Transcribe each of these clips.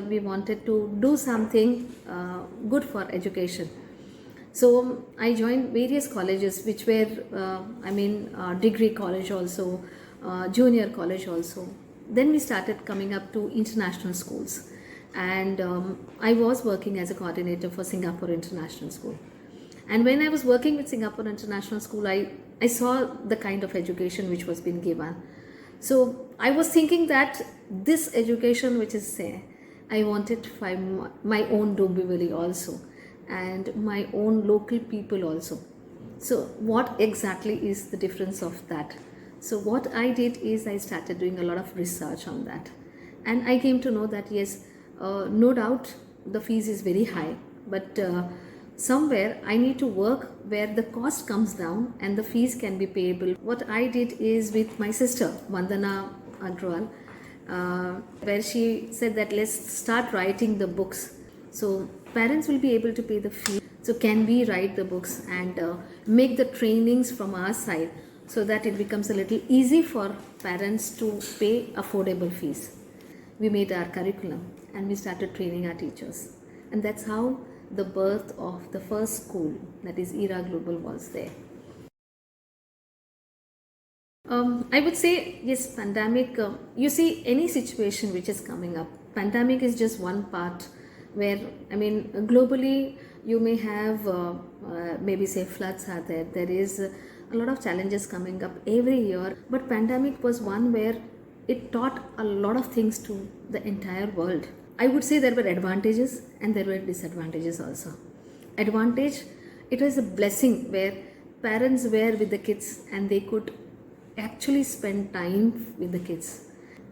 we wanted to do something good for education. So I joined various colleges, which were, degree college also, junior college also. Then we started coming up to international schools, and I was working as a coordinator for Singapore International School. And when I was working with Singapore International School, I saw the kind of education which was being given. So I was thinking that this education which is there, I wanted my own Dombivili also, and my own local people also. So what exactly is the difference of that? So what I did is I started doing a lot of research on that, and I came to know that yes, no doubt the fees is very high, but somewhere I need to work where the cost comes down and the fees can be payable. What I did is with my sister Vandana Agrawal, where she said that let's start writing the books. So parents will be able to pay the fee. So can we write the books and make the trainings from our side so that it becomes a little easy for parents to pay affordable fees. We made our curriculum and we started training our teachers. And that's how the birth of the first school, that is IRA Global, was there. I would say, yes, pandemic, you see any situation which is coming up, pandemic is just one part where, globally you may have, maybe say floods are there. There is a lot of challenges coming up every year, but pandemic was one where it taught a lot of things to the entire world. I would say there were advantages and there were disadvantages also. Advantage, it was a blessing where parents were with the kids and they could actually spend time with the kids.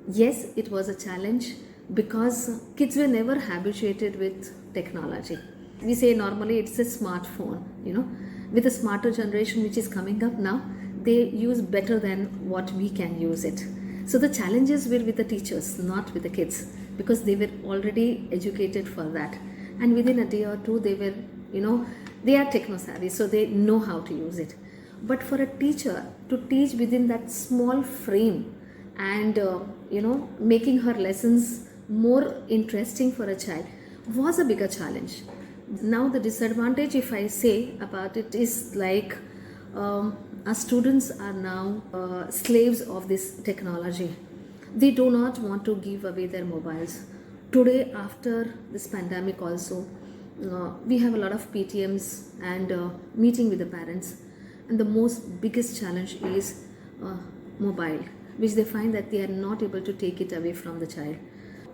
Yes, it was a challenge because kids were never habituated with technology. We say normally it's a smartphone, with a smarter generation which is coming up now, they use better than what we can use it. So the challenges were with the teachers, not with the kids, because they were already educated for that. And within a day or two, they were, they are techno savvy, so they know how to use it. But for a teacher to teach within that small frame and, making her lessons more interesting for a child was a bigger challenge. Now the disadvantage, if I say about it, is like our students are now slaves of this technology. They do not want to give away their mobiles. Today, after this pandemic also, we have a lot of PTMs and meeting with the parents. And the most biggest challenge is mobile, which they find that they are not able to take it away from the child.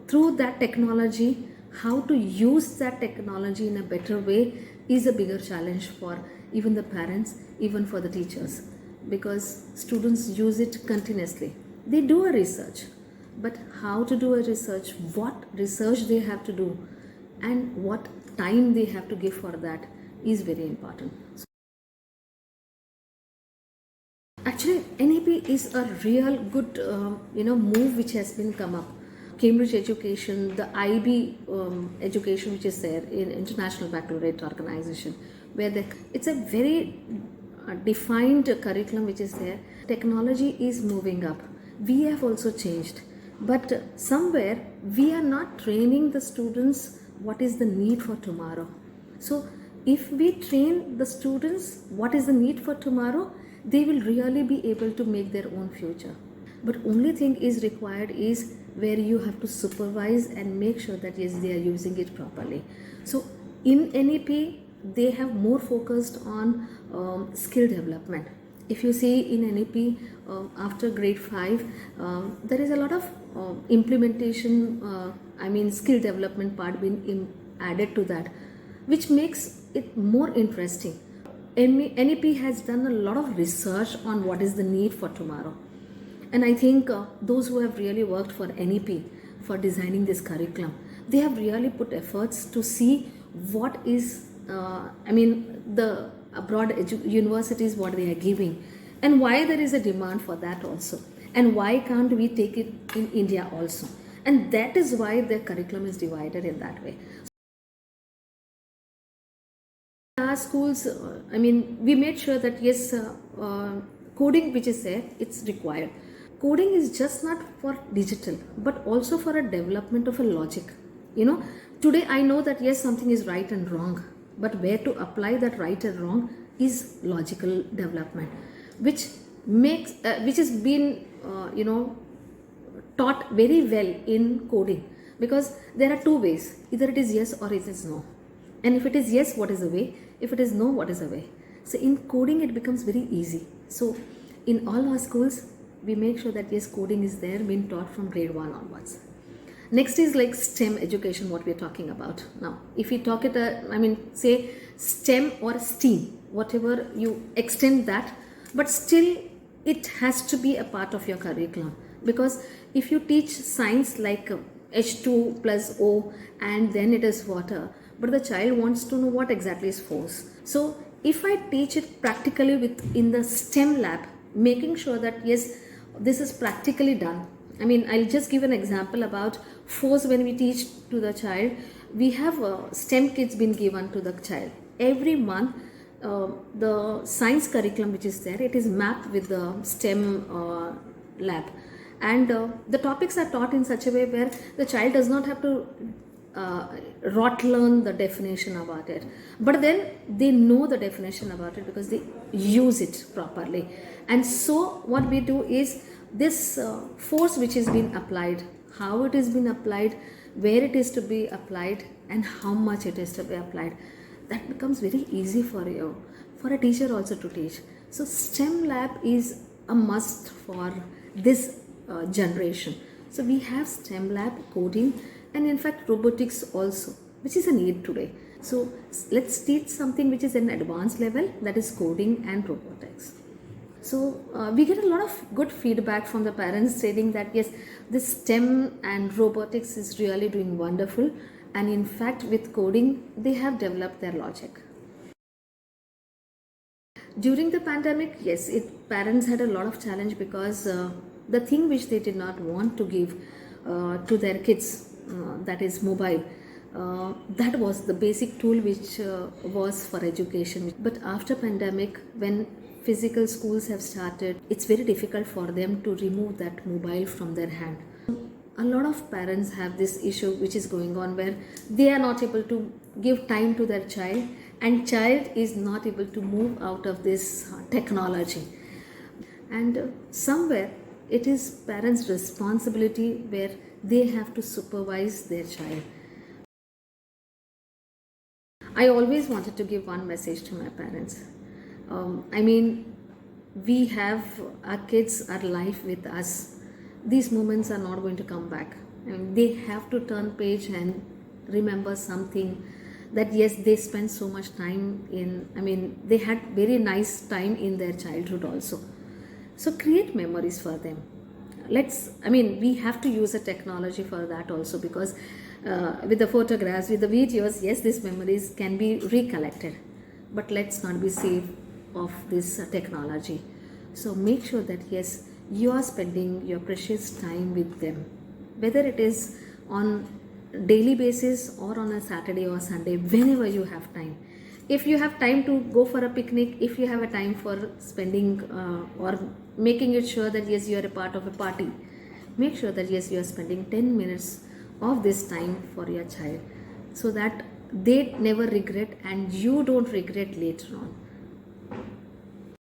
Through that technology, how to use that technology in a better way is a bigger challenge for even the parents, even for the teachers, because students use it continuously. They do a research, but how to do a research, what research they have to do, and what time they have to give for that is very important. Actually, NEP is a real good, move which has been come up. Cambridge education, the IB education which is there in International Baccalaureate Organization, where it's a very defined curriculum which is there. Technology is moving up. We have also changed, but somewhere we are not training the students what is the need for tomorrow. So if we train the students what is the need for tomorrow, they will really be able to make their own future. But only thing is required is where you have to supervise and make sure that yes, they are using it properly. So in NEP, they have more focused on skill development. If you see in NEP, after grade 5, there is a lot of implementation, skill development part being added to that, which makes it more interesting. NEP has done a lot of research on what is the need for tomorrow. And I think those who have really worked for NEP for designing this curriculum, they have really put efforts to see what is, the abroad universities, what they are giving, and why there is a demand for that also, and why can't we take it in India also. And that is why the curriculum is divided in that way. Our schools, we made sure that yes, coding which is there, it's required. Coding is just not for digital, but also for a development of a logic. You know, today I know that yes, something is right and wrong, but where to apply that right and wrong is logical development, which which has been taught very well in coding, because there are two ways: either it is yes or it is no. And if it is yes, what is the way? If it is no, what is the way? So in coding it becomes very easy. So in all our schools we make sure that yes, coding is there, being taught from grade 1 onwards. Next is like STEM education, what we're talking about now. If we talk it, say STEM or STEAM, whatever you extend that, but still it has to be a part of your curriculum. Because if you teach science like H2 plus O and then it is water, but the child wants to know what exactly is force. So if I teach it practically in the STEM lab, making sure that yes, this is practically done. I'll just give an example about force. When we teach to the child, we have STEM kits been given to the child. Every month, the science curriculum which is there, it is mapped with the STEM lab. And the topics are taught in such a way where the child does not have to rot learn the definition about it, but then they know the definition about it because they use it properly. And so what we do is this force which is being applied, how it is being applied, where it is to be applied, and how much it is to be applied, that becomes very easy for you, for a teacher also to teach. So STEM lab is a must for this generation. So we have STEM lab, coding, and in fact robotics also, which is a need today. So let's teach something which is an advanced level, that is coding and robotics. So we get a lot of good feedback from the parents stating that yes, this STEM and robotics is really doing wonderful, and in fact with coding they have developed their logic. During the pandemic, yes, parents had a lot of challenge because the thing which they did not want to give to their kids, that is mobile, that was the basic tool which was for education. But after pandemic, when physical schools have started, it's very difficult for them to remove that mobile from their hand. A lot of parents have this issue which is going on where they are not able to give time to their child, and child is not able to move out of this technology. And somewhere it is parents' responsibility where they have to supervise their child. I always wanted to give one message to my parents. We have our kids, our life with us. These moments are not going to come back. They have to turn page and remember something that yes, they spent so much time in, they had very nice time in their childhood also. So create memories for them. We have to use a technology for that also, because with the photographs, with the videos, yes, these memories can be recollected, but let's not be safe of this technology. So make sure that yes, you are spending your precious time with them, whether it is on daily basis or on a Saturday or Sunday, whenever you have time. If you have time to go for a picnic, if you have a time for spending or making it sure that yes, you are a part of a party, make sure that yes, you are spending 10 minutes of this time for your child, so that they never regret and you don't regret later on.